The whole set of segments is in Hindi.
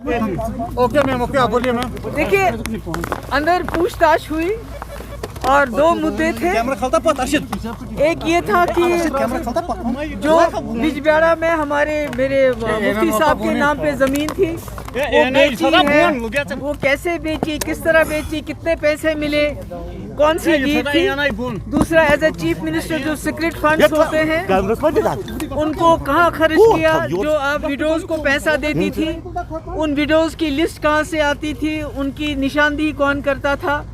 ओके मैम, ओके, आप बोलिए मैम। देखिए, अंदर पूछताछ हुई और दो मुद्दे थे। एक ये था कि जो बिजबिहाड़ा में मेरे मुफ्ती साहब के नाम पे जमीन थी, वो बेची है, वो कैसे बेची, किस तरह बेची, कितने पैसे मिले, कौन सी जीत थी। दूसरा, एज ए चीफ मिनिस्टर जो सीक्रेट फंड्स होते हैं उनको कहाँ खर्च किया, जो आप विडोज को पैसा देती थी उन विडोज की लिस्ट कहाँ से आती थी, उनकी निशानदेही कौन करता था,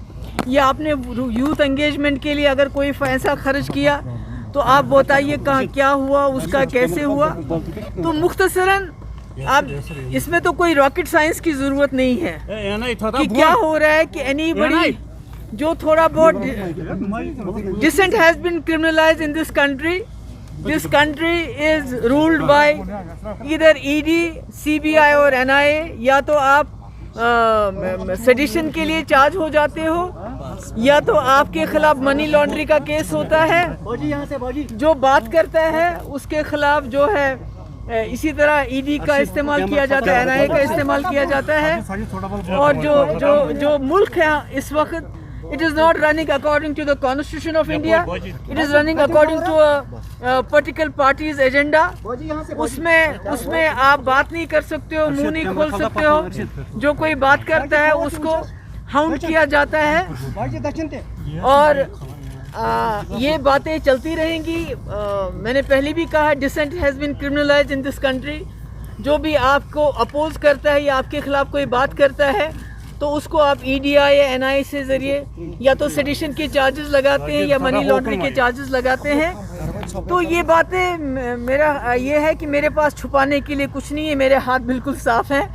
या आपने यूथ एंगेजमेंट के लिए अगर कोई पैसा खर्च किया तो आप बताइए कहाँ क्या हुआ, उसका कैसे हुआ। तो मुख्तसरन आप इसमें तो कोई रॉकेट साइंस की जरूरत नहीं है कि क्या हो रहा है कि एनीबडी जो थोड़ा बहुत dissent has been criminalised in this country. This country is ruled by either ED, CBI और एनआईए। या तो आप सेडिशन के लिए चार्ज हो जाते हो, या तो आपके खिलाफ मनी लॉन्ड्रिंग का केस होता है। जो बात करता है उसके खिलाफ जो है इसी तरह ईडी का इस्तेमाल किया जाता है, एनआईए का इस्तेमाल किया जाता है। और जो मुल्क है इस वक्त, it is not running according to the Constitution of India. It is running according to a particular party's agenda. उसमें आप बात नहीं कर सकते हो, मुंह नहीं खोल सकते हो। जो कोई बात करता है उसको हाउंड किया जाता है और ये बातें चलती रहेंगी। मैंने पहले भी कहा, dissent has been criminalised in this country. जो भी आपको अपोज करता है या आपके खिलाफ कोई बात करता है तो उसको आप ईडीआई या एनआईए से जरिए या तो सेडिशन के चार्जेस लगाते हैं या मनी लॉन्ड्रिंग के चार्जेस लगाते हैं। तो ये बातें मेरा ये है कि मेरे पास छुपाने के लिए कुछ नहीं है, मेरे हाथ बिल्कुल साफ हैं।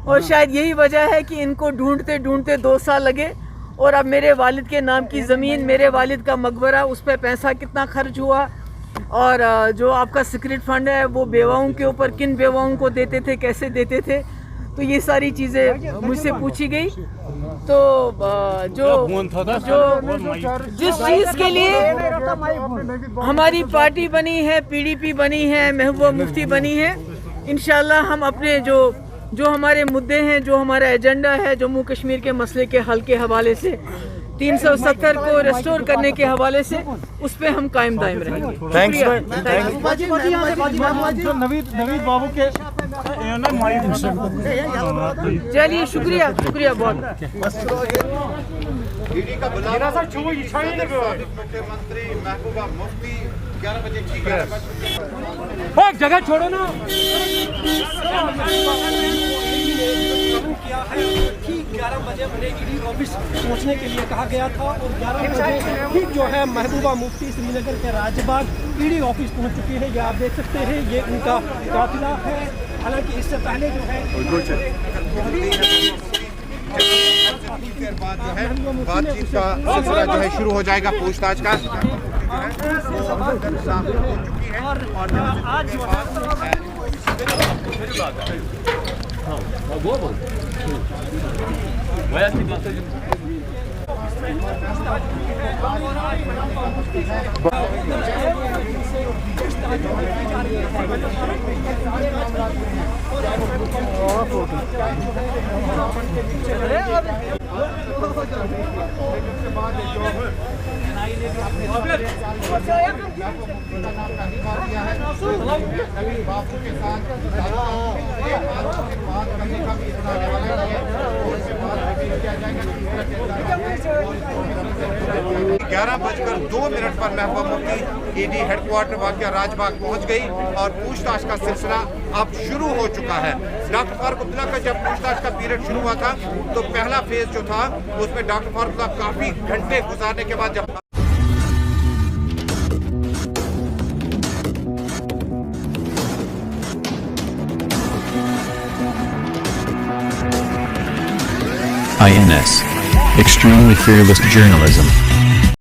और शायद यही वजह है कि इनको ढूंढते ढूंढते 2 साल लगे और अब मेरे वालिद के नाम की ज़मीन, मेरे वालिद का मकबरा, उस पर पैसा कितना खर्च हुआ, और जो आपका सीक्रेट फंड है वो बेवाओं के ऊपर किन बेवाओं को देते थे, कैसे देते थे, तो ये सारी चीज़ें मुझसे पूछी गई। तो जिस चीज़ के लिए हमारी पार्टी बनी है, पीडीपी बनी है, महबूबा मुफ्ती बनी है, इंशाल्लाह हम अपने जो हमारे मुद्दे हैं, जो हमारा एजेंडा है जम्मू कश्मीर के मसले के हल के हवाले से, 370 को रेस्टोर करने के हवाले से, उस पर हम कायम दायम रहेंगे। चलिए, शुक्रिया बहुत। मुख्यमंत्री महबूबा मुफ्ती 11 बजे एक जगह छोड़ो ना। किया है ठीक 11 बजे उन्हें ईडी ऑफिस पहुंचने के लिए कहा गया था और 11 बजे ठीक जो है महबूबा मुफ्ती श्रीनगर के राजबाग ईडी ऑफिस पहुंच चुके हैं। ये आप देख सकते हैं, ये उनका काफिला है। हालांकि इससे पहले जो है देर बाद जो है बातचीत का सिलसिला जो है शुरू हो जाएगा, पूछताछ का। और आज ग्यारह बजकर 2 मिनट पर महबूबा मुफ्ती ईडी हेडक्वार्टर वाक़िया राजबाग पहुंच गई और पूछताछ का सिलसिला अब शुरू हो चुका है। डॉक्टर फारूक अब्दुल्ला का जब पूछताछ का पीरियड शुरू हुआ था तो पहला फेज जो था उसमें डॉक्टर फारूक अब्दुल्ला काफी घंटे गुजारने के बाद जब INS. Extremely fearless journalism.